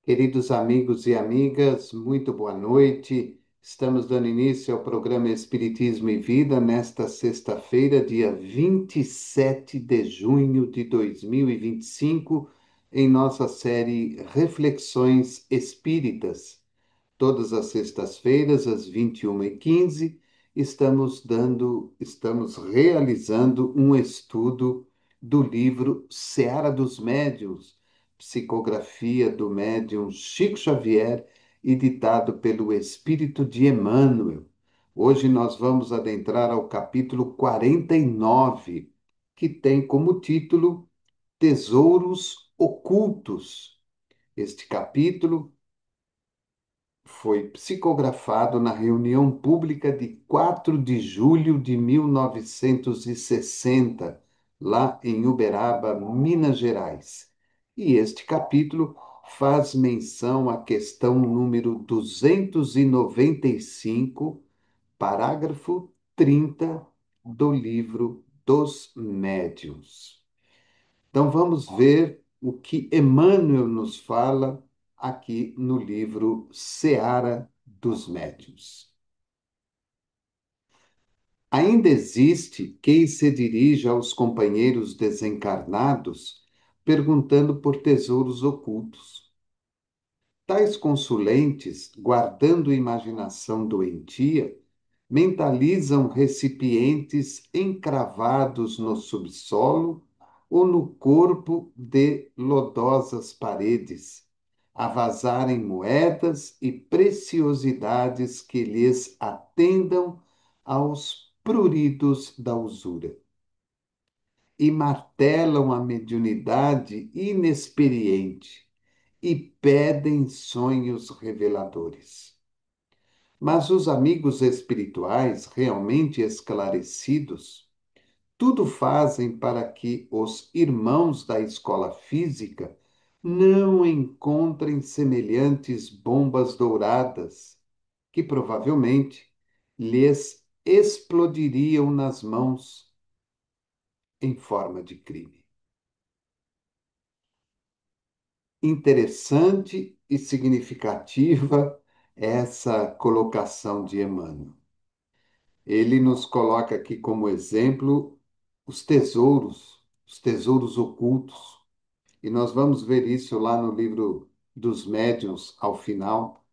Queridos amigos e amigas, muito boa noite. Estamos dando início ao programa Espiritismo e Vida nesta sexta-feira, dia 27 de junho de 2025, em nossa série Reflexões Espíritas. Todas as sextas-feiras, às 21h15, estamos realizando um estudo do livro Seara dos Médiuns, psicografia do médium Chico Xavier, editado pelo Espírito de Emmanuel. Hoje nós vamos adentrar ao capítulo 49, que tem como título Tesouros Ocultos. Este capítulo foi psicografado na reunião pública de 4 de julho de 1960, lá em Uberaba, Minas Gerais. E este capítulo faz menção à questão número 295, parágrafo 30 do livro dos Médiuns. Então vamos ver o que Emmanuel nos fala aqui no livro Seara dos Médiuns. Ainda existe quem se dirija aos companheiros desencarnados perguntando por tesouros ocultos. Tais consulentes, guardando imaginação doentia, mentalizam recipientes encravados no subsolo ou no corpo de lodosas paredes, a vazarem moedas e preciosidades que lhes atendam aos pruridos da usura. E martelam a mediunidade inexperiente e pedem sonhos reveladores. Mas os amigos espirituais realmente esclarecidos tudo fazem para que os irmãos da escola física não encontrem semelhantes bombas douradas, que provavelmente lhes explodiriam nas mãos em forma de crime. Interessante e significativa essa colocação de Emmanuel. Ele nos coloca aqui como exemplo os tesouros ocultos. E nós vamos ver isso lá no livro dos Médiuns, ao final.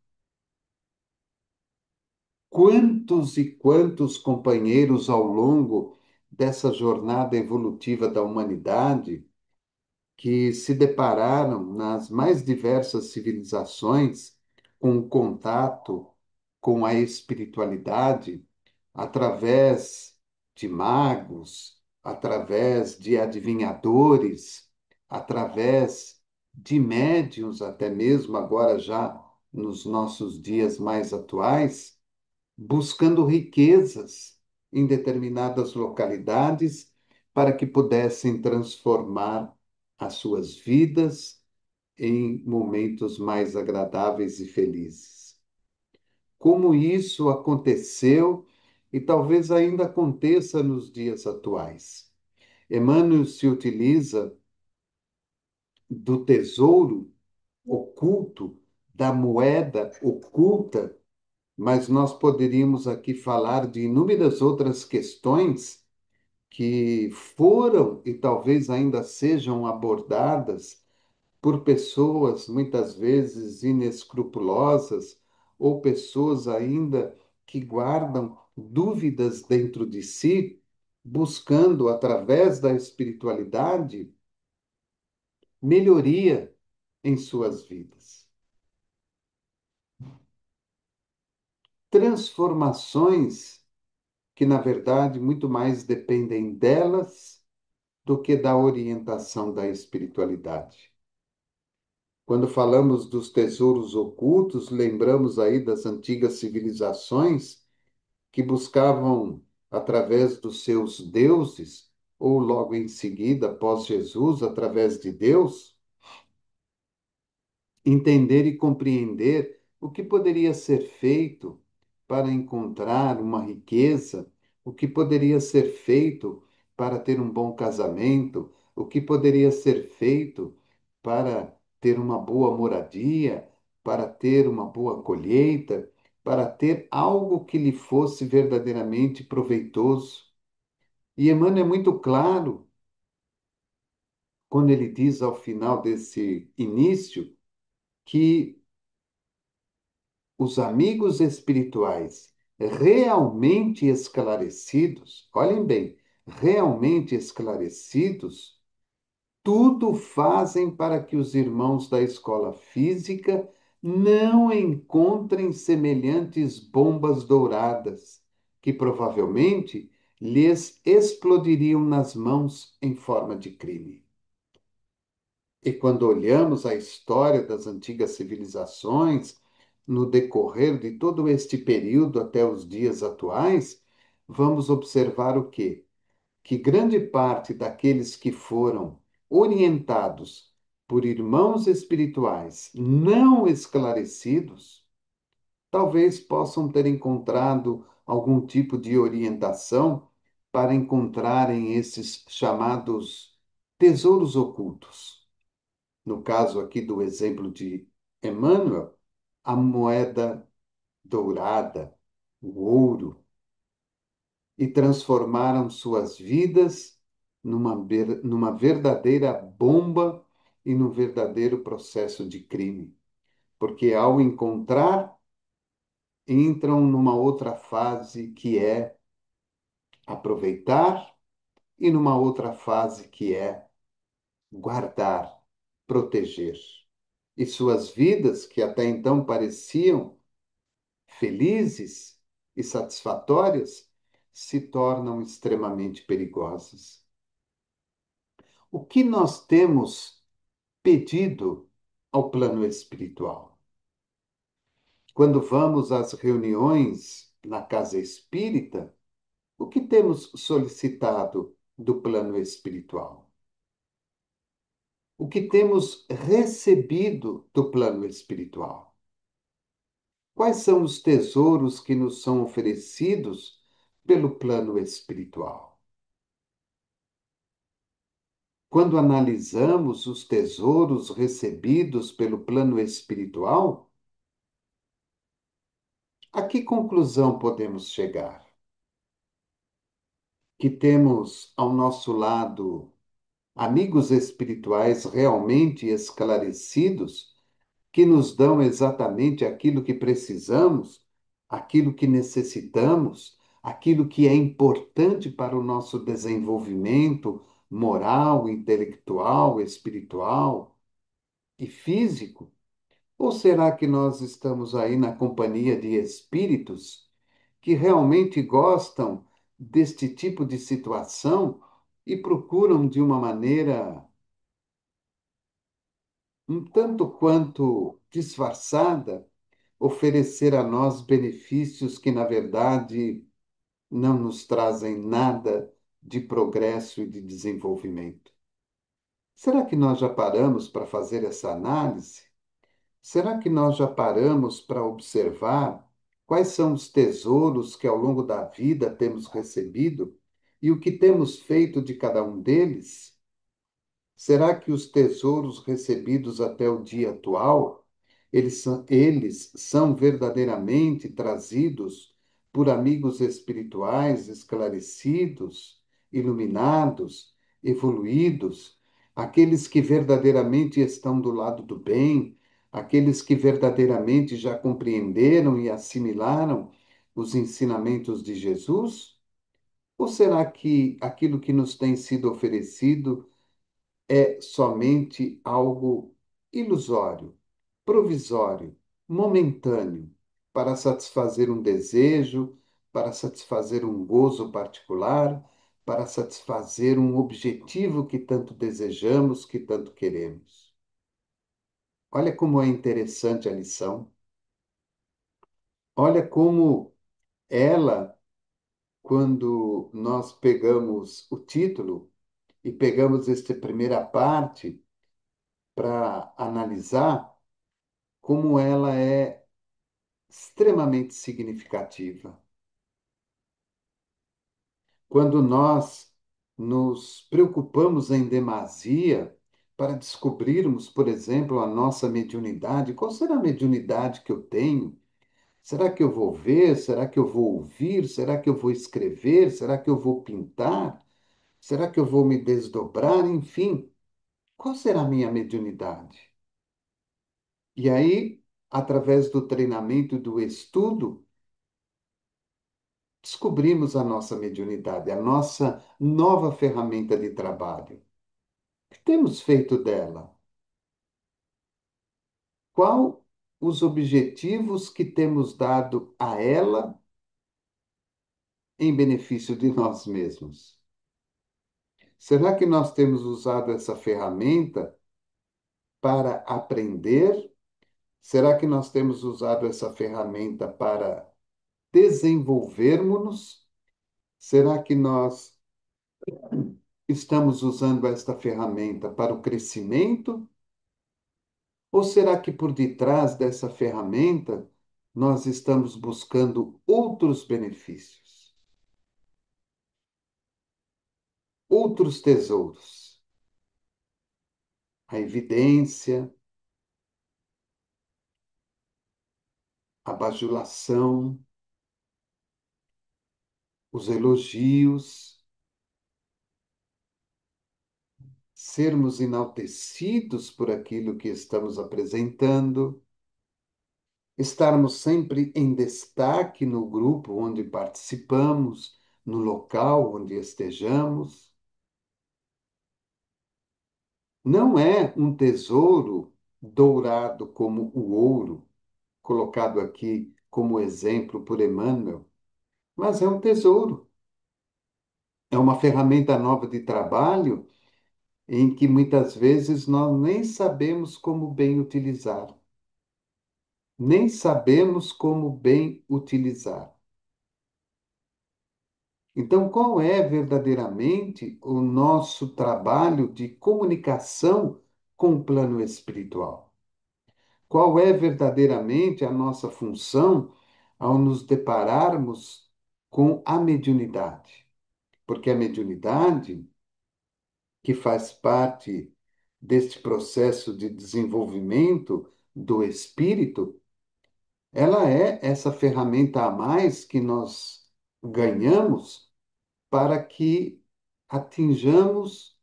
Quantos e quantos companheiros ao longo dessa jornada evolutiva da humanidade que se depararam nas mais diversas civilizações com o contato com a espiritualidade através de magos, através de adivinhadores, através de médiuns, até mesmo agora já nos nossos dias mais atuais, buscando riquezas em determinadas localidades para que pudessem transformar as suas vidas em momentos mais agradáveis e felizes. Como isso aconteceu e talvez ainda aconteça nos dias atuais. Emmanuel se utiliza do tesouro oculto, da moeda oculta, mas nós poderíamos aqui falar de inúmeras outras questões que foram e talvez ainda sejam abordadas por pessoas muitas vezes inescrupulosas ou pessoas ainda que guardam dúvidas dentro de si, buscando através da espiritualidade melhoria em suas vidas. Transformações que, na verdade, muito mais dependem delas do que da orientação da espiritualidade. Quando falamos dos tesouros ocultos, lembramos aí das antigas civilizações que buscavam, através dos seus deuses, ou logo em seguida, após Jesus, através de Deus, entender e compreender o que poderia ser feito para encontrar uma riqueza, o que poderia ser feito para ter um bom casamento, o que poderia ser feito para ter uma boa moradia, para ter uma boa colheita, para ter algo que lhe fosse verdadeiramente proveitoso. E Emmanuel é muito claro quando ele diz ao final desse início que os amigos espirituais realmente esclarecidos, olhem bem, realmente esclarecidos, tudo fazem para que os irmãos da escola física não encontrem semelhantes bombas douradas, que provavelmente lhes explodiriam nas mãos em forma de crime. E quando olhamos a história das antigas civilizações, no decorrer de todo este período até os dias atuais, vamos observar o quê? Que grande parte daqueles que foram orientados por irmãos espirituais não esclarecidos, talvez possam ter encontrado algum tipo de orientação para encontrarem esses chamados tesouros ocultos. No caso aqui do exemplo de Emmanuel, a moeda dourada, o ouro, e transformaram suas vidas numa verdadeira bomba e num verdadeiro processo de crime. Porque ao encontrar, entram numa outra fase que é aproveitar e numa outra fase que é guardar, proteger. E suas vidas, que até então pareciam felizes e satisfatórias, se tornam extremamente perigosas. O que nós temos pedido ao plano espiritual? Quando vamos às reuniões na casa espírita, o que temos solicitado do plano espiritual? O que temos recebido do plano espiritual? Quais são os tesouros que nos são oferecidos pelo plano espiritual? Quando analisamos os tesouros recebidos pelo plano espiritual, a que conclusão podemos chegar? Que temos ao nosso lado amigos espirituais realmente esclarecidos, que nos dão exatamente aquilo que precisamos, aquilo que necessitamos, aquilo que é importante para o nosso desenvolvimento moral, intelectual, espiritual e físico? Ou será que nós estamos aí na companhia de espíritos que realmente gostam deste tipo de situação e procuram de uma maneira um tanto quanto disfarçada oferecer a nós benefícios que, na verdade, não nos trazem nada de progresso e de desenvolvimento? Será que nós já paramos para fazer essa análise? Será que nós já paramos para observar quais são os tesouros que ao longo da vida temos recebido e o que temos feito de cada um deles? Será que os tesouros recebidos até o dia atual, eles são verdadeiramente trazidos por amigos espirituais esclarecidos, iluminados, evoluídos, aqueles que verdadeiramente estão do lado do bem, aqueles que verdadeiramente já compreenderam e assimilaram os ensinamentos de Jesus? Ou será que aquilo que nos tem sido oferecido é somente algo ilusório, provisório, momentâneo, para satisfazer um desejo, para satisfazer um gozo particular, para satisfazer um objetivo que tanto desejamos, que tanto queremos? Olha como é interessante a lição. Olha como ela, quando nós pegamos o título e pegamos esta primeira parte para analisar, como ela é extremamente significativa. Quando nós nos preocupamos em demasia para descobrirmos, por exemplo, a nossa mediunidade. Qual será a mediunidade que eu tenho? Será que eu vou ver? Será que eu vou ouvir? Será que eu vou escrever? Será que eu vou pintar? Será que eu vou me desdobrar? Enfim, qual será a minha mediunidade? E aí, através do treinamento e do estudo, descobrimos a nossa mediunidade, a nossa nova ferramenta de trabalho. O que temos feito dela? Qual os objetivos que temos dado a ela em benefício de nós mesmos? Será que nós temos usado essa ferramenta para aprender? Será que nós temos usado essa ferramenta para desenvolvermos-nos? Será que nós estamos usando esta ferramenta para o crescimento? Ou será que por detrás dessa ferramenta nós estamos buscando outros benefícios, outros tesouros? A evidência, a bajulação, os elogios, sermos enaltecidos por aquilo que estamos apresentando, estarmos sempre em destaque no grupo onde participamos, no local onde estejamos. Não é um tesouro dourado como o ouro, colocado aqui como exemplo por Emmanuel, mas é um tesouro. É uma ferramenta nova de trabalho em que muitas vezes nós nem sabemos como bem utilizar. Nem sabemos como bem utilizar. Então, qual é verdadeiramente o nosso trabalho de comunicação com o plano espiritual? Qual é verdadeiramente a nossa função ao nos depararmos com a mediunidade? Porque a mediunidade, que faz parte deste processo de desenvolvimento do espírito, ela é essa ferramenta a mais que nós ganhamos para que atinjamos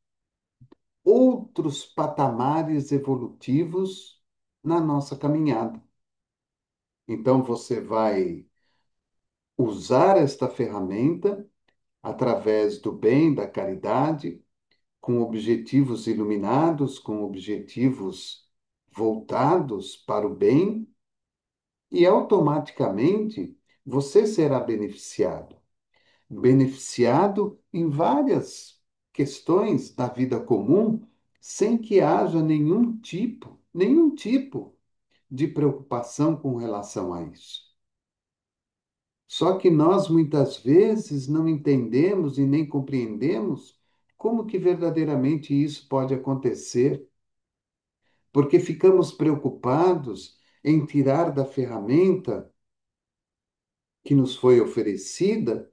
outros patamares evolutivos na nossa caminhada. Então, você vai usar esta ferramenta através do bem, da caridade, com objetivos iluminados, com objetivos voltados para o bem, e automaticamente você será beneficiado. Beneficiado em várias questões da vida comum, sem que haja nenhum tipo de preocupação com relação a isso. Só que nós muitas vezes não entendemos e nem compreendemos como que verdadeiramente isso pode acontecer, porque ficamos preocupados em tirar da ferramenta que nos foi oferecida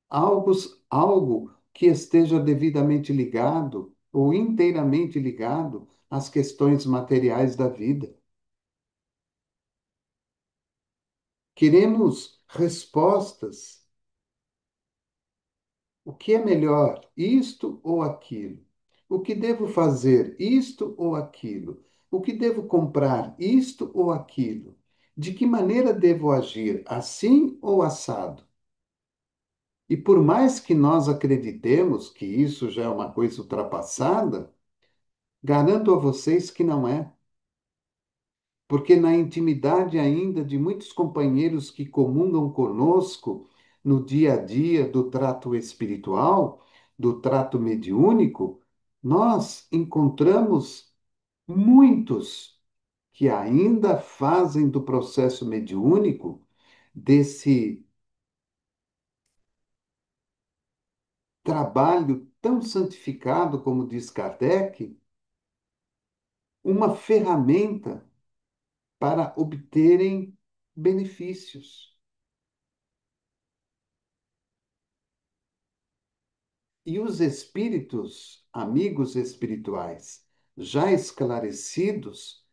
algo, algo que esteja devidamente ligado ou inteiramente ligado às questões materiais da vida. Queremos respostas. O que é melhor, isto ou aquilo? O que devo fazer, isto ou aquilo? O que devo comprar, isto ou aquilo? De que maneira devo agir, assim ou assado? E por mais que nós acreditemos que isso já é uma coisa ultrapassada, garanto a vocês que não é. Porque na intimidade ainda de muitos companheiros que comungam conosco no dia a dia do trato espiritual, do trato mediúnico, nós encontramos muitos que ainda fazem do processo mediúnico, desse trabalho tão santificado, como diz Kardec, uma ferramenta para obterem benefícios. E os espíritos, amigos espirituais, já esclarecidos,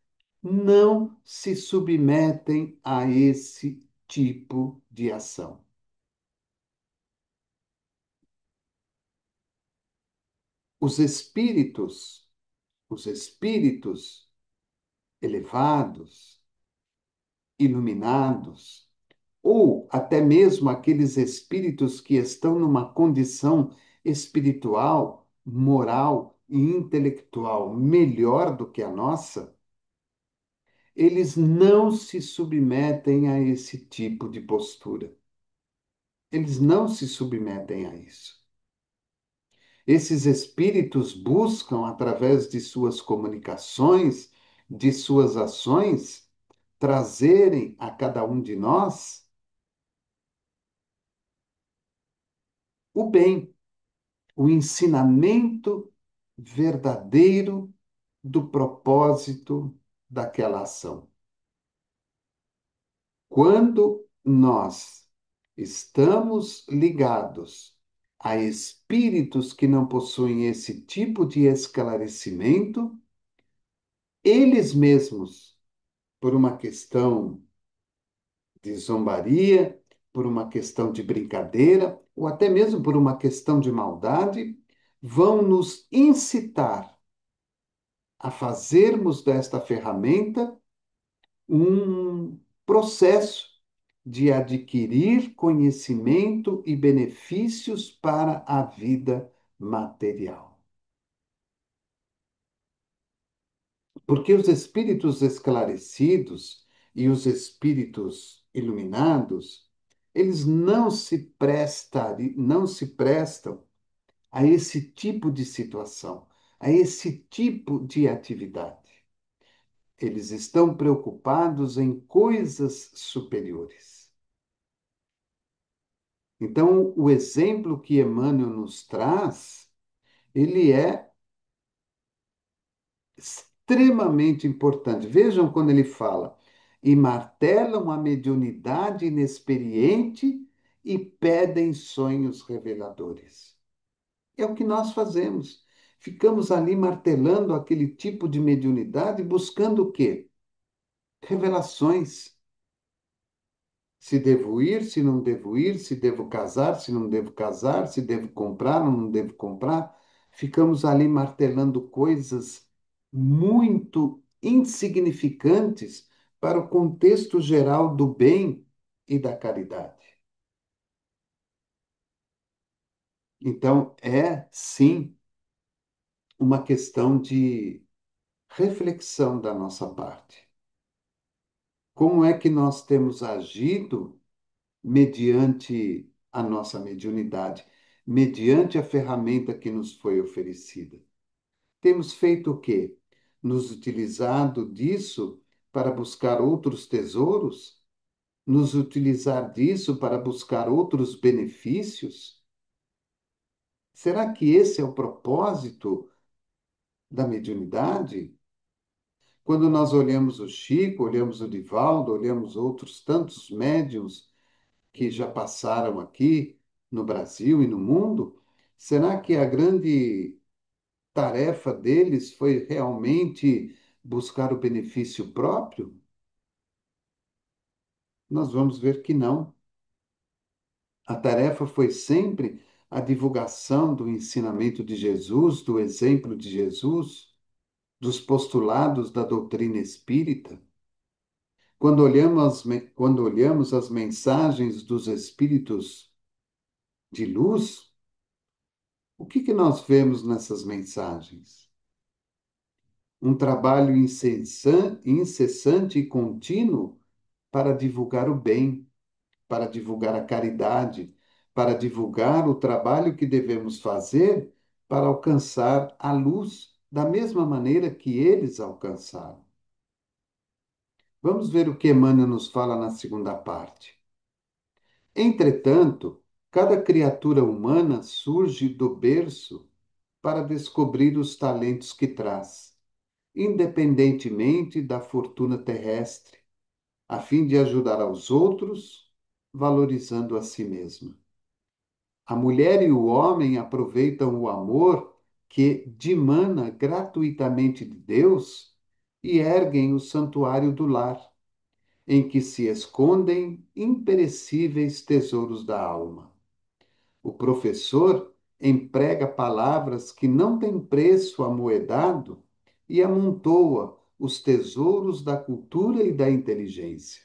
não se submetem a esse tipo de ação. Os espíritos, os espíritos elevados, iluminados, ou até mesmo aqueles espíritos que estão numa condição espiritual, moral e intelectual melhor do que a nossa, eles não se submetem a esse tipo de postura. Eles não se submetem a isso. Esses espíritos buscam, através de suas comunicações, de suas ações, trazerem a cada um de nós o bem, o ensinamento verdadeiro do propósito daquela ação. Quando nós estamos ligados a espíritos que não possuem esse tipo de esclarecimento, eles mesmos, por uma questão de zombaria, por uma questão de brincadeira, ou até mesmo por uma questão de maldade, vão nos incitar a fazermos desta ferramenta um processo de adquirir conhecimento e benefícios para a vida material. Porque os espíritos esclarecidos e os espíritos iluminados, eles não se prestam a esse tipo de situação, a esse tipo de atividade. Eles estão preocupados em coisas superiores. Então, o exemplo que Emmanuel nos traz, ele é extremamente importante. Vejam quando ele fala: e martelam a mediunidade inexperiente e pedem sonhos reveladores. É o que nós fazemos. Ficamos ali martelando aquele tipo de mediunidade, buscando o quê? Revelações. Se devo ir, se não devo ir, se devo casar, se não devo casar, se devo comprar ou não devo comprar. Ficamos ali martelando coisas muito insignificantes para o contexto geral do bem e da caridade. Então, é sim uma questão de reflexão da nossa parte. Como é que nós temos agido mediante a nossa mediunidade, mediante a ferramenta que nos foi oferecida? Temos feito o quê? Nos utilizado disso para buscar outros tesouros? Nos utilizar disso para buscar outros benefícios? Será que esse é o propósito da mediunidade? Quando nós olhamos o Chico, olhamos o Divaldo, olhamos outros tantos médiuns que já passaram aqui no Brasil e no mundo, será que a grande tarefa deles foi realmente buscar o benefício próprio? Nós vamos ver que não. A tarefa foi sempre a divulgação do ensinamento de Jesus, do exemplo de Jesus, dos postulados da doutrina espírita. Quando olhamos as mensagens dos espíritos de luz, o que nós vemos nessas mensagens? Um trabalho incessante e contínuo para divulgar o bem, para divulgar a caridade, para divulgar o trabalho que devemos fazer para alcançar a luz da mesma maneira que eles alcançaram. Vamos ver o que Emmanuel nos fala na segunda parte. Entretanto, cada criatura humana surge do berço para descobrir os talentos que traz, independentemente da fortuna terrestre, a fim de ajudar aos outros, valorizando a si mesma. A mulher e o homem aproveitam o amor que dimana gratuitamente de Deus e erguem o santuário do lar, em que se escondem imperecíveis tesouros da alma. O professor emprega palavras que não têm preço amoedado e amontoa os tesouros da cultura e da inteligência.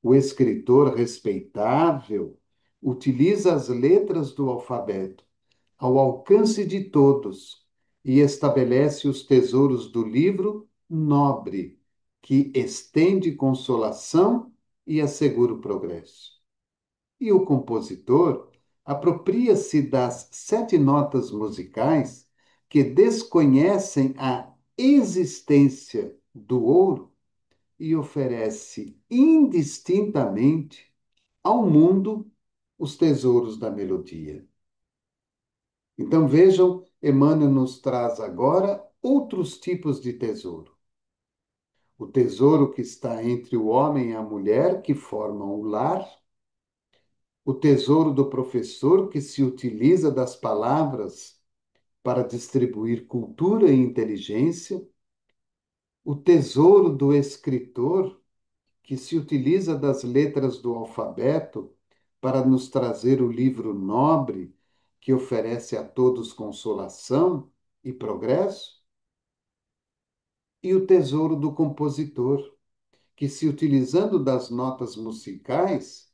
O escritor respeitável utiliza as letras do alfabeto ao alcance de todos e estabelece os tesouros do livro nobre, que estende consolação e assegura o progresso. E o compositor apropria-se das 7 notas musicais que desconhecem a existência do ouro e oferece indistintamente ao mundo os tesouros da melodia. Então vejam, Emmanuel nos traz agora outros tipos de tesouro. O tesouro que está entre o homem e a mulher, que formam o lar, o tesouro do professor, que se utiliza das palavras para distribuir cultura e inteligência, o tesouro do escritor, que se utiliza das letras do alfabeto para nos trazer o livro nobre, que oferece a todos consolação e progresso, e o tesouro do compositor, que se utilizando das notas musicais,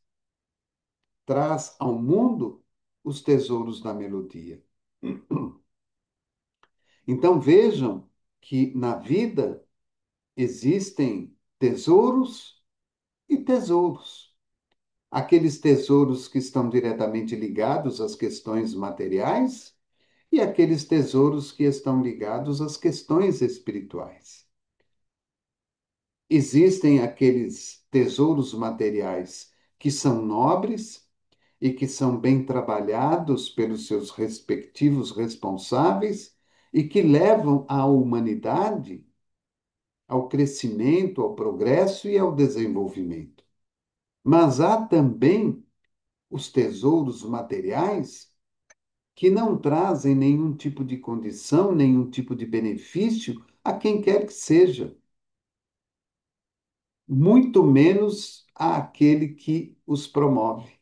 traz ao mundo os tesouros da melodia. Então vejam que na vida existem tesouros e tesouros. Aqueles tesouros que estão diretamente ligados às questões materiais e aqueles tesouros que estão ligados às questões espirituais. Existem aqueles tesouros materiais que são nobres e que são bem trabalhados pelos seus respectivos responsáveis e que levam a humanidade ao crescimento, ao progresso e ao desenvolvimento. Mas há também os tesouros materiais que não trazem nenhum tipo de condição, nenhum tipo de benefício a quem quer que seja, muito menos àquele que os promove.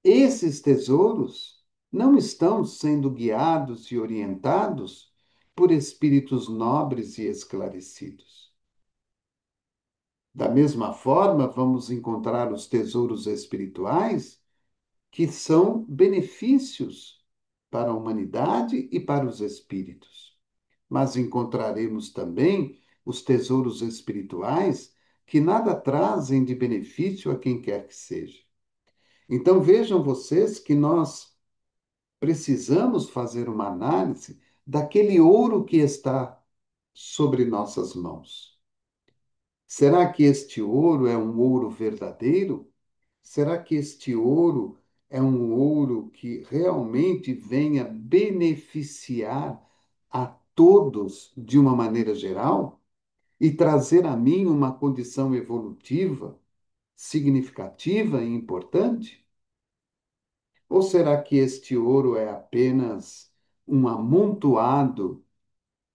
Esses tesouros não estão sendo guiados e orientados por espíritos nobres e esclarecidos. Da mesma forma, vamos encontrar os tesouros espirituais que são benefícios para a humanidade e para os espíritos. Mas encontraremos também os tesouros espirituais que nada trazem de benefício a quem quer que seja. Então vejam vocês que nós precisamos fazer uma análise daquele ouro que está sobre nossas mãos. Será que este ouro é um ouro verdadeiro? Será que este ouro é um ouro que realmente venha beneficiar a todos de uma maneira geral e trazer a mim uma condição evolutiva significativa e importante? Ou será que este ouro é apenas um amontoado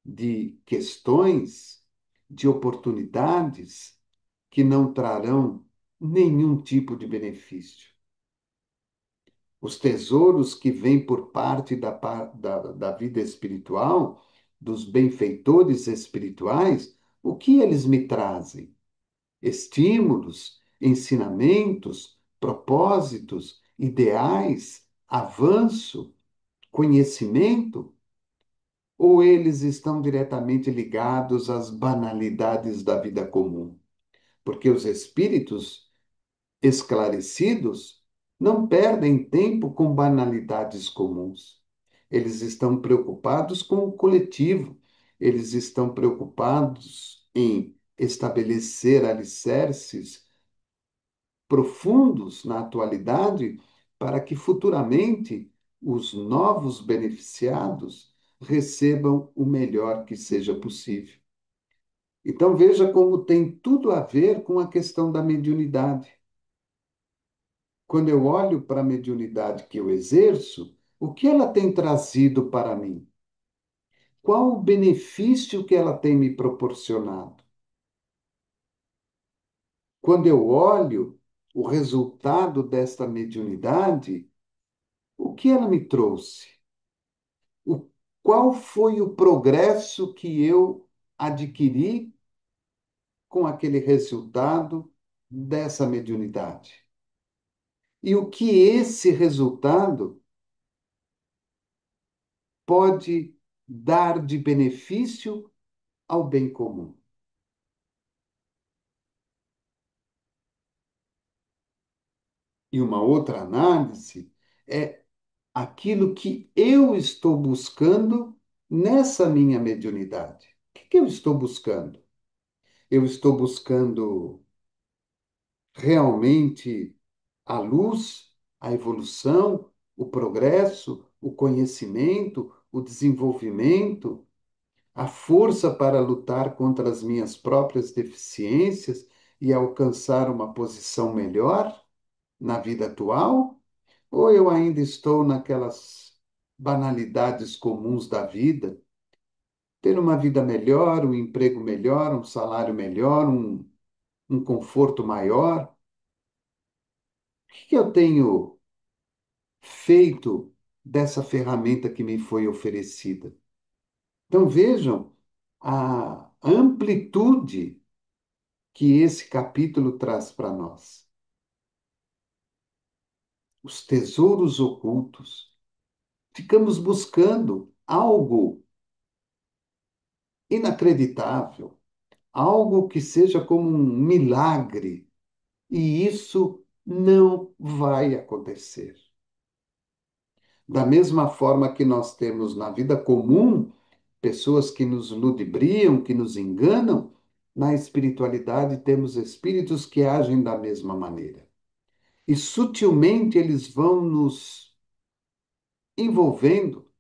de questões, de oportunidades que não trarão nenhum tipo de benefício? Os tesouros que vêm por parte da vida espiritual, dos benfeitores espirituais, o que eles me trazem? Estímulos, ensinamentos, propósitos, ideais, avanço, conhecimento? Ou eles estão diretamente ligados às banalidades da vida comum? Porque os espíritos esclarecidos não perdem tempo com banalidades comuns. Eles estão preocupados com o coletivo, eles estão preocupados em estabelecer alicerces profundos na atualidade para que futuramente os novos beneficiados recebam o melhor que seja possível. Então veja como tem tudo a ver com a questão da mediunidade. Quando eu olho para a mediunidade que eu exerço, O que ela tem trazido para mim? Qual o benefício que ela tem me proporcionado? Quando eu olho o resultado desta mediunidade, o que ela me trouxe? O, qual foi o progresso que eu adquiri com aquele resultado dessa mediunidade? E o que esse resultado pode dar de benefício ao bem comum? E uma outra análise é aquilo que eu estou buscando nessa minha mediunidade. O que eu estou buscando? Eu estou buscando realmente a luz, a evolução, o progresso, o conhecimento, o desenvolvimento, a força para lutar contra as minhas próprias deficiências e alcançar uma posição melhor na vida atual? Ou eu ainda estou naquelas banalidades comuns da vida, ter uma vida melhor, um emprego melhor, um salário melhor, um conforto maior? O que eu tenho feito dessa ferramenta que me foi oferecida? Então vejam a amplitude que esse capítulo traz para nós. Os tesouros ocultos. Ficamos buscando algo inacreditável, algo que seja como um milagre, e isso não vai acontecer. Da mesma forma que nós temos na vida comum pessoas que nos ludibriam, que nos enganam, na espiritualidade temos espíritos que agem da mesma maneira. E sutilmente eles vão nos envolvendo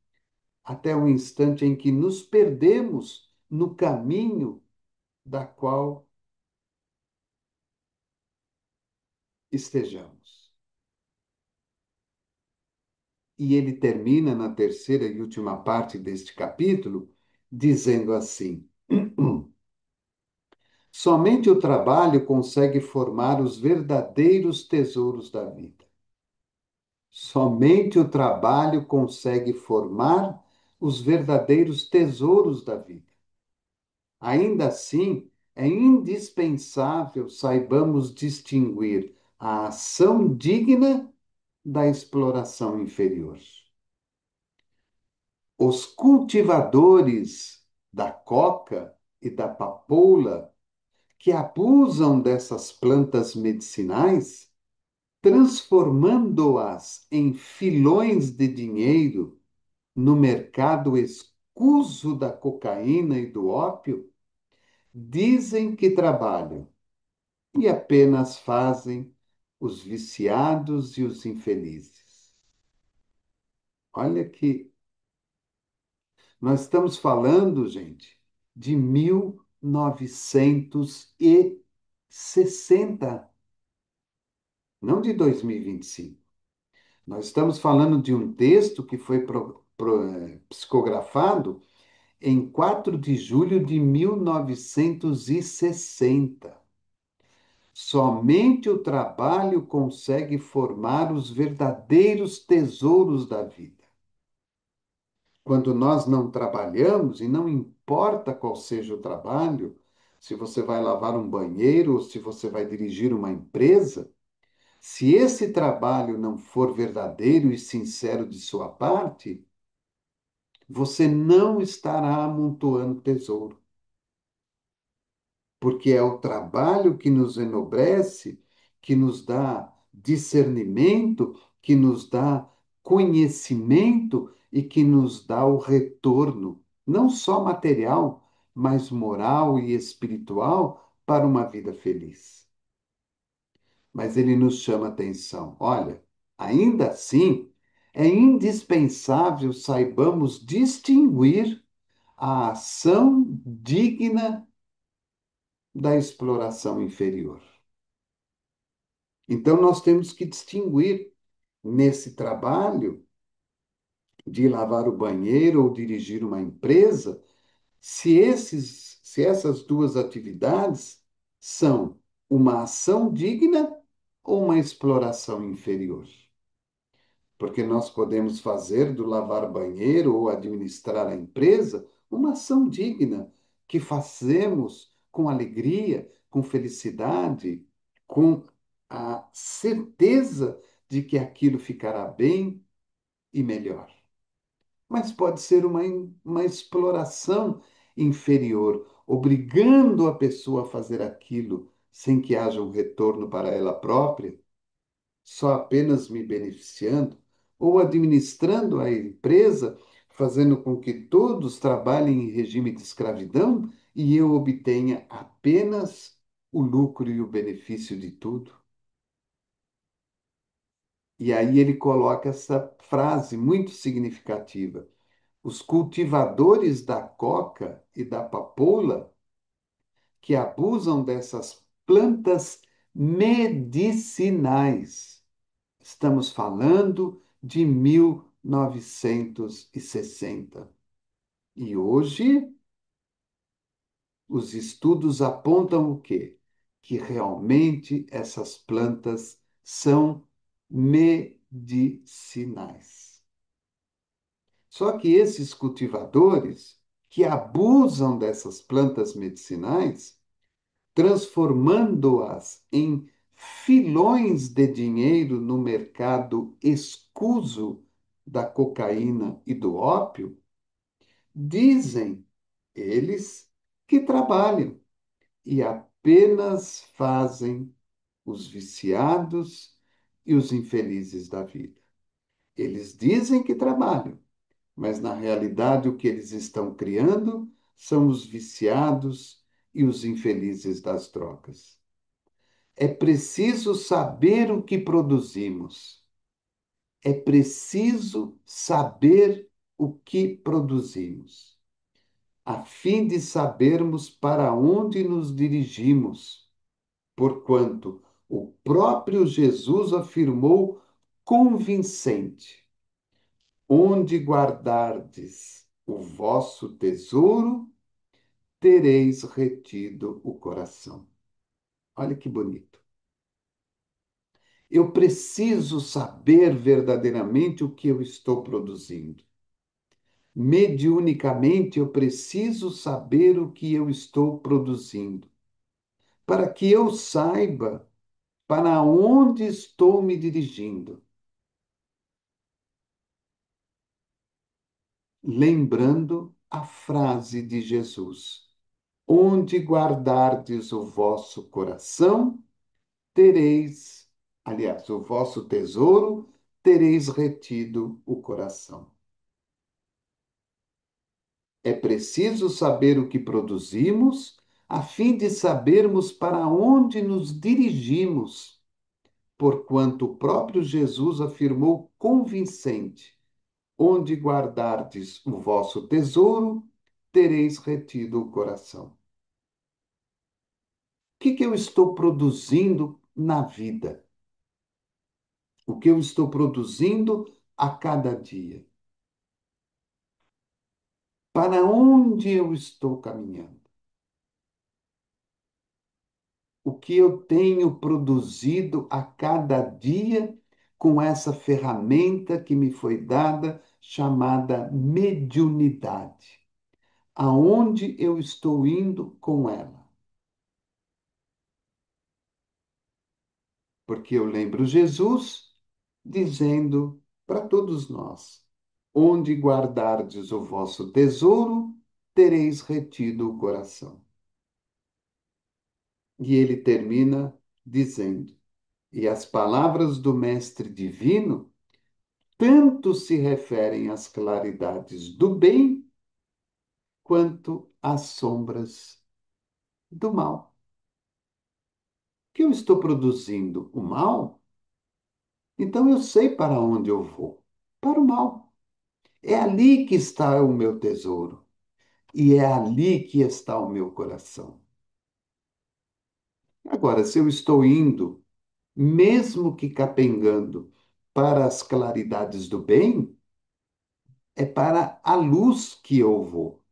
até o instante em que nos perdemos no caminho da qual estejamos. E ele termina na terceira e última parte deste capítulo, dizendo assim: somente o trabalho consegue formar os verdadeiros tesouros da vida. Somente o trabalho consegue formar os verdadeiros tesouros da vida. Ainda assim, é indispensável saibamos distinguir a ação digna da exploração inferior. Os cultivadores da coca e da papoula que abusam dessas plantas medicinais, transformando-as em filões de dinheiro no mercado escuso da cocaína e do ópio, dizem que trabalham e apenas fazem os viciados e os infelizes. Olha que nós estamos falando, gente, de 1960, não de 2025. Nós estamos falando de um texto que foi psicografado em 4 de julho de 1960. Somente o trabalho consegue formar os verdadeiros tesouros da vida. Quando nós não trabalhamos, e não importa qual seja o trabalho, se você vai lavar um banheiro ou se você vai dirigir uma empresa, se esse trabalho não for verdadeiro e sincero de sua parte, você não estará amontoando tesouro, porque é o trabalho que nos enobrece, que nos dá discernimento, que nos dá conhecimento e que nos dá o retorno, não só material, mas moral e espiritual para uma vida feliz. Mas ele nos chama atenção. Olha, ainda assim, é indispensável saibamos distinguir a ação digna da exploração inferior. Então, nós temos que distinguir nesse trabalho de lavar o banheiro ou dirigir uma empresa, se essas duas atividades são uma ação digna ou uma exploração inferior. Porque nós podemos fazer do lavar banheiro ou administrar a empresa uma ação digna, que fazemos com alegria, com felicidade, com a certeza de que aquilo ficará bem e melhor. Mas pode ser uma exploração inferior, obrigando a pessoa a fazer aquilo sem que haja um retorno para ela própria, só apenas me beneficiando, ou administrando a empresa, fazendo com que todos trabalhem em regime de escravidão e eu obtenha apenas o lucro e o benefício de tudo. E aí ele coloca essa frase muito significativa. Os cultivadores da coca e da papoula que abusam dessas plantas medicinais. Estamos falando de 1960. E hoje os estudos apontam o quê? Que realmente essas plantas são medicinais. Só que esses cultivadores que abusam dessas plantas medicinais, transformando-as em filões de dinheiro no mercado escuso da cocaína e do ópio, dizem eles que trabalham e apenas fazem os viciados e os infelizes da vida. Eles dizem que trabalham, mas na realidade o que eles estão criando são os viciados e os infelizes das drogas. É preciso saber o que produzimos. É preciso saber o que produzimos, a fim de sabermos para onde nos dirigimos, porquanto o próprio Jesus afirmou convincente: onde guardardes o vosso tesouro, tereis retido o coração. Olha que bonito. Eu preciso saber verdadeiramente o que eu estou produzindo. Mediunicamente, eu preciso saber o que eu estou produzindo, para que eu saiba para onde estou me dirigindo. Lembrando a frase de Jesus: onde guardardes o vosso coração, tereis, aliás, o vosso tesouro, tereis retido o coração. É preciso saber o que produzimos, a fim de sabermos para onde nos dirigimos, porquanto o próprio Jesus afirmou convincente: onde guardardes o vosso tesouro, tereis retido o coração. O que eu estou produzindo na vida? O que eu estou produzindo a cada dia? Para onde eu estou caminhando? O que eu tenho produzido a cada dia com essa ferramenta que me foi dada, chamada mediunidade? Aonde eu estou indo com ela? Porque eu lembro Jesus dizendo para todos nós: onde guardardes o vosso tesouro, tereis retido o coração. E ele termina dizendo: e as palavras do Mestre Divino tanto se referem às claridades do bem quanto às sombras do mal. Que eu estou produzindo o mal, então eu sei para onde eu vou. Para o mal. É ali que está o meu tesouro. E é ali que está o meu coração. Agora, se eu estou indo, mesmo que capengando, para as claridades do bem, é para a luz que eu vou.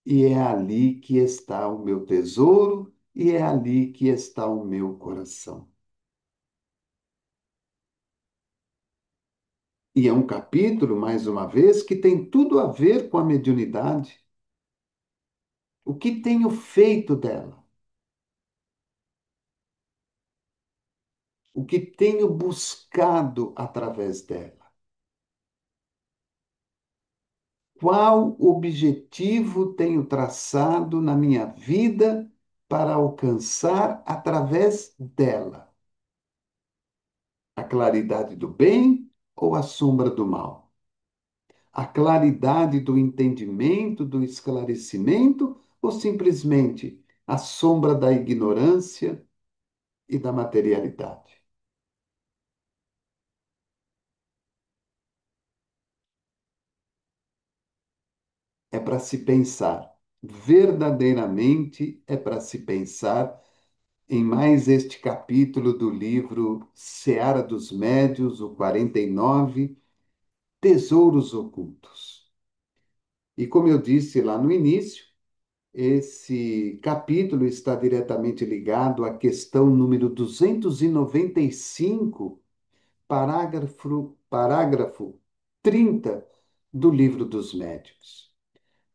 E é ali que está o meu tesouro, e é ali que está o meu coração. E é um capítulo, mais uma vez, que tem tudo a ver com a mediunidade. O que tenho feito dela? O que tenho buscado através dela? Qual objetivo tenho traçado na minha vida para alcançar através dela? A claridade do bem ou a sombra do mal? A claridade do entendimento, do esclarecimento ou simplesmente a sombra da ignorância e da materialidade? É para se pensar, verdadeiramente é para se pensar em mais este capítulo do livro Seara dos Médios, o 49, Tesouros Ocultos. E como eu disse lá no início, esse capítulo está diretamente ligado à questão número 295, parágrafo 30 do Livro dos Médiuns.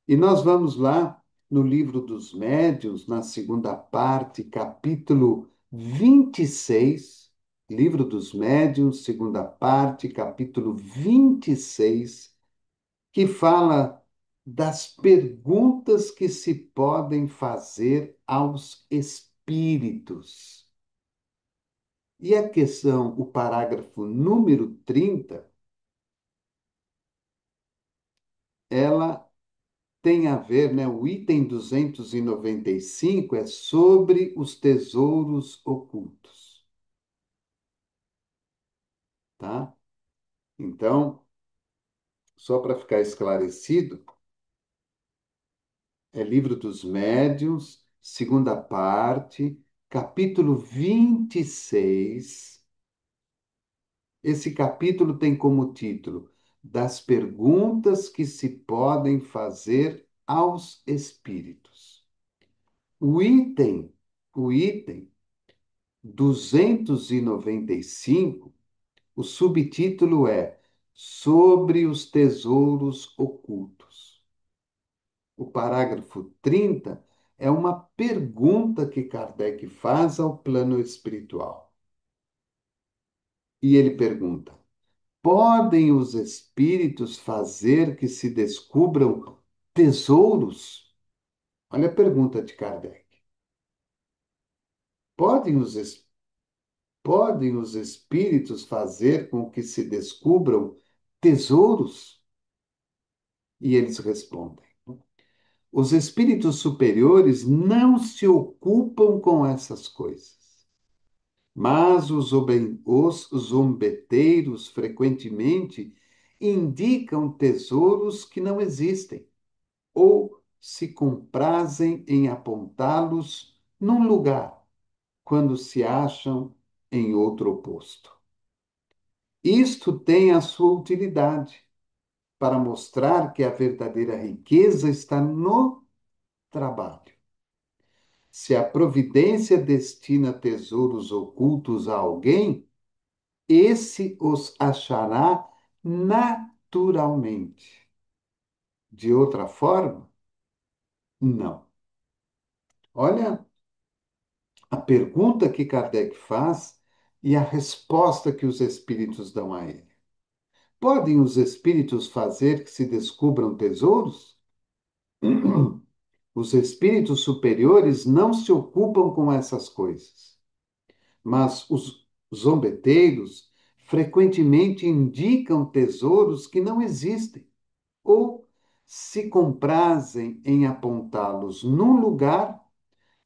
E nós vamos lá no Livro dos Médiuns, na segunda parte, capítulo 26, Livro dos Médiuns, segunda parte, capítulo 26, que fala das perguntas que se podem fazer aos espíritos. E a questão, o parágrafo número 30, ela tem a ver, né? O item 295 é sobre os tesouros ocultos, tá? Então, só para ficar esclarecido, é Livro dos Médiuns, segunda parte, capítulo 26. Esse capítulo tem como título Das perguntas que se podem fazer aos espíritos. O item, o item 295, o subtítulo é Sobre os Tesouros Ocultos. O parágrafo 30 é uma pergunta que Kardec faz ao plano espiritual. E ele pergunta: podem os espíritos fazer que se descubram tesouros? Olha a pergunta de Kardec. Podem os, podem os espíritos fazer com que se descubram tesouros? E eles respondem: os espíritos superiores não se ocupam com essas coisas, mas os zombeteiros frequentemente indicam tesouros que não existem ou se comprazem em apontá-los num lugar quando se acham em outro oposto. Isto tem a sua utilidade para mostrar que a verdadeira riqueza está no trabalho. Se a providência destina tesouros ocultos a alguém, esse os achará naturalmente. De outra forma, não. Olha a pergunta que Kardec faz e a resposta que os espíritos dão a ele. Podem os espíritos fazer que se descubram tesouros? Os espíritos superiores não se ocupam com essas coisas, mas os zombeteiros frequentemente indicam tesouros que não existem ou se comprazem em apontá-los num lugar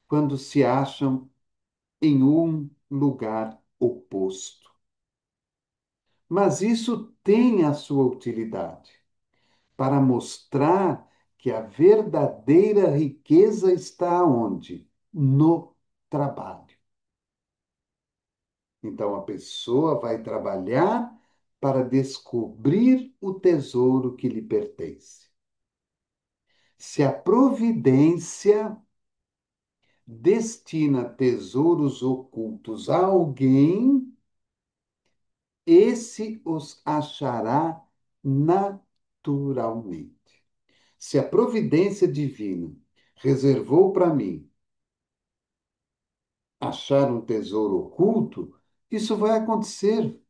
quando se acham em um lugar oposto. Mas isso tem a sua utilidade para mostrar que a verdadeira riqueza está onde? No trabalho. Então a pessoa vai trabalhar para descobrir o tesouro que lhe pertence. Se a providência destina tesouros ocultos a alguém, esse os achará naturalmente. Se a providência divina reservou para mim achar um tesouro oculto, isso vai acontecer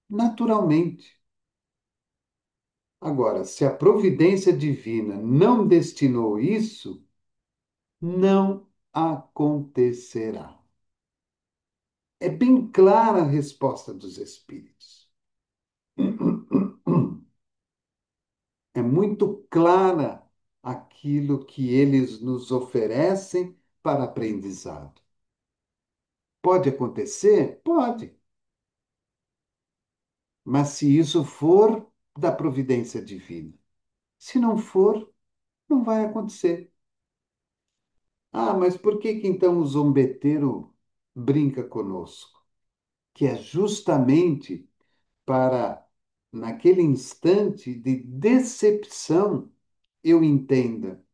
naturalmente. Agora, se a providência divina não destinou isso, não acontecerá. É bem clara a resposta dos Espíritos. É muito clara aquilo que eles nos oferecem para aprendizado. Pode acontecer? Pode. Mas se isso for da providência divina. Se não for, não vai acontecer. Ah, mas por que que então o zombeteiro brinca conosco? Que é justamente para, naquele instante de decepção, eu entenda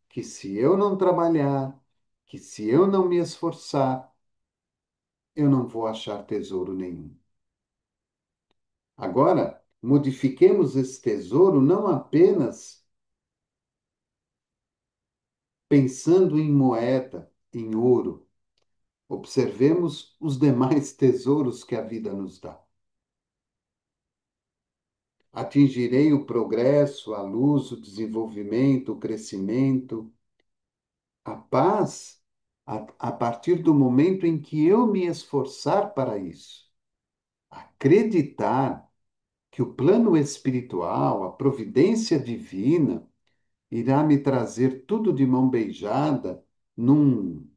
que se eu não trabalhar, que se eu não me esforçar, eu não vou achar tesouro nenhum. Agora, modifiquemos esse tesouro não apenas pensando em moeda, em ouro. Observemos os demais tesouros que a vida nos dá. Atingirei o progresso, a luz, o desenvolvimento, o crescimento, a paz, a partir do momento em que eu me esforçar para isso. Acreditar que o plano espiritual, a providência divina, irá me trazer tudo de mão beijada, num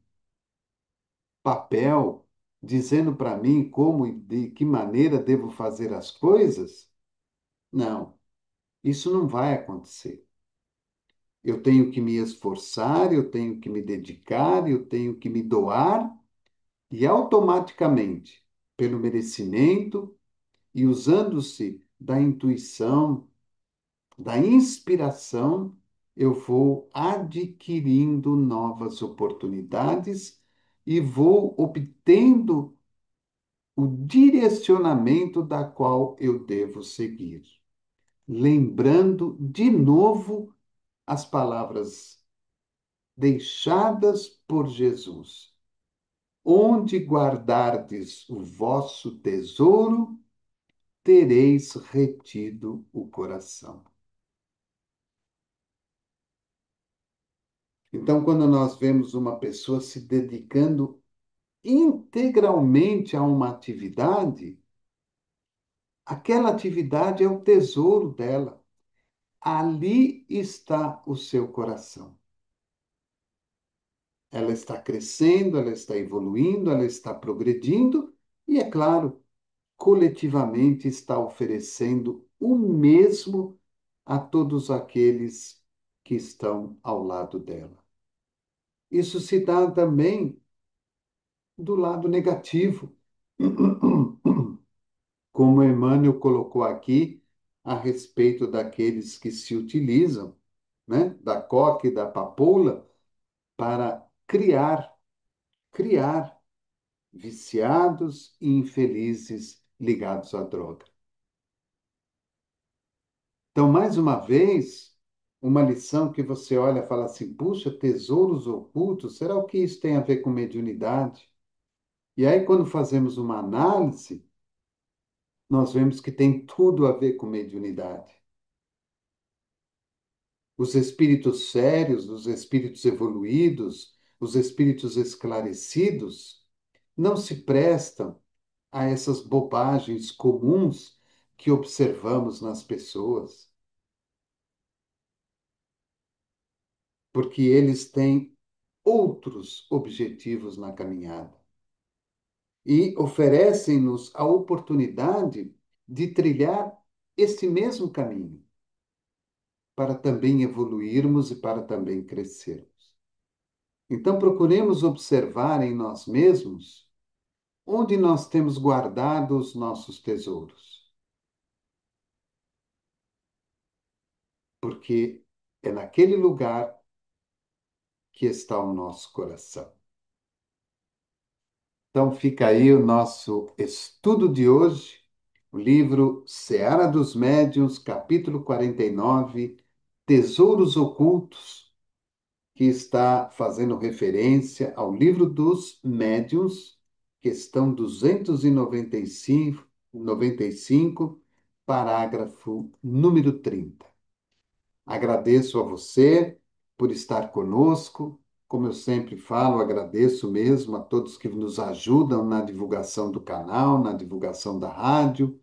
papel, dizendo para mim como e de que maneira devo fazer as coisas? Não, isso não vai acontecer. Eu tenho que me esforçar, eu tenho que me dedicar, eu tenho que me doar e automaticamente, pelo merecimento e usando-se da intuição, da inspiração, eu vou adquirindo novas oportunidades e vou obtendo o direcionamento da qual eu devo seguir. Lembrando de novo as palavras deixadas por Jesus. Onde guardardes o vosso tesouro, tereis retido o coração. Então, quando nós vemos uma pessoa se dedicando integralmente a uma atividade, aquela atividade é o tesouro dela. Ali está o seu coração. Ela está crescendo, ela está evoluindo, ela está progredindo e, é claro, coletivamente está oferecendo o mesmo a todos aqueles que estão ao lado dela. Isso se dá também do lado negativo, como Emmanuel colocou aqui a respeito daqueles que se utilizam, né, da coca e da papoula para criar viciados e infelizes ligados à droga. Então, mais uma vez, uma lição que você olha e fala assim: puxa, tesouros ocultos, será o que isso tem a ver com mediunidade? E aí, quando fazemos uma análise, nós vemos que tem tudo a ver com mediunidade. Os espíritos sérios, os espíritos evoluídos, os espíritos esclarecidos, não se prestam a essas bobagens comuns que observamos nas pessoas, porque eles têm outros objetivos na caminhada e oferecem-nos a oportunidade de trilhar esse mesmo caminho, para também evoluirmos e para também crescermos. Então, procuremos observar em nós mesmos onde nós temos guardado os nossos tesouros. porque é naquele lugar que está o nosso coração. Então fica aí o nosso estudo de hoje, o livro Seara dos Médiuns, capítulo 49, Tesouros Ocultos, que está fazendo referência ao livro dos Médiuns, questão 295, parágrafo número 30. Agradeço a você por estar conosco. Como eu sempre falo, agradeço mesmo a todos que nos ajudam na divulgação do canal, na divulgação da rádio,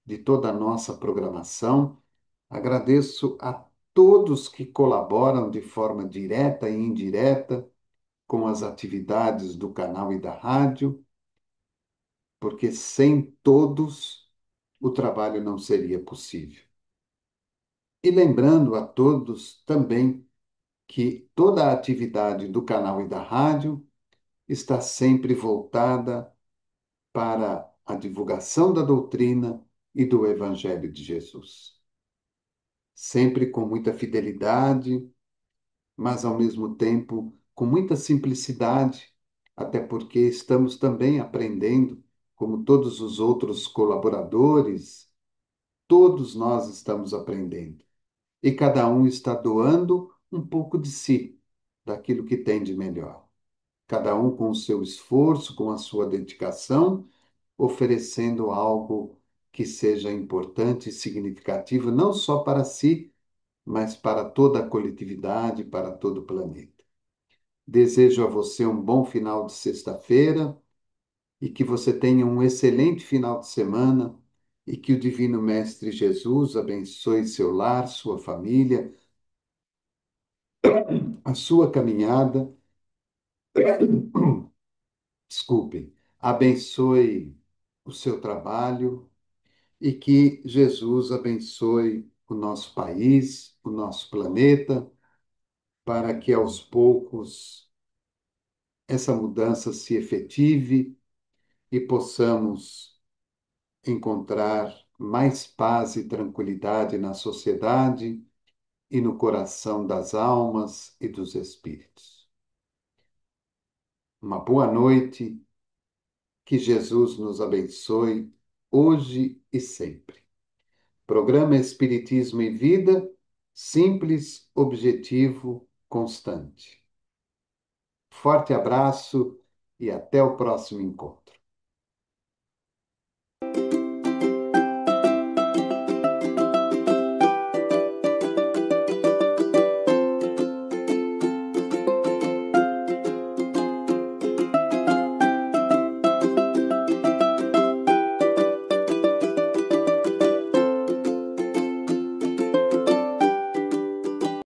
de toda a nossa programação. Agradeço a todos que colaboram de forma direta e indireta com as atividades do canal e da rádio, porque sem todos o trabalho não seria possível. E lembrando a todos também que toda a atividade do canal e da rádio está sempre voltada para a divulgação da doutrina e do Evangelho de Jesus. Sempre com muita fidelidade, mas ao mesmo tempo com muita simplicidade, até porque estamos também aprendendo, como todos os outros colaboradores, todos nós estamos aprendendo. E cada um está doando um pouco de si, daquilo que tem de melhor. Cada um com o seu esforço, com a sua dedicação, oferecendo algo que seja importante e significativo, não só para si, mas para toda a coletividade, para todo o planeta. Desejo a você um bom final de sexta-feira e que você tenha um excelente final de semana e que o Divino Mestre Jesus abençoe seu lar, sua família, a sua caminhada. Desculpe, abençoe o seu trabalho e que Jesus abençoe o nosso país, o nosso planeta, para que aos poucos essa mudança se efetive e possamos encontrar mais paz e tranquilidade na sociedade e no coração das almas e dos espíritos. Uma boa noite, que Jesus nos abençoe hoje e sempre. Programa Espiritismo e Vida, simples, objetivo, constante. Forte abraço e até o próximo encontro.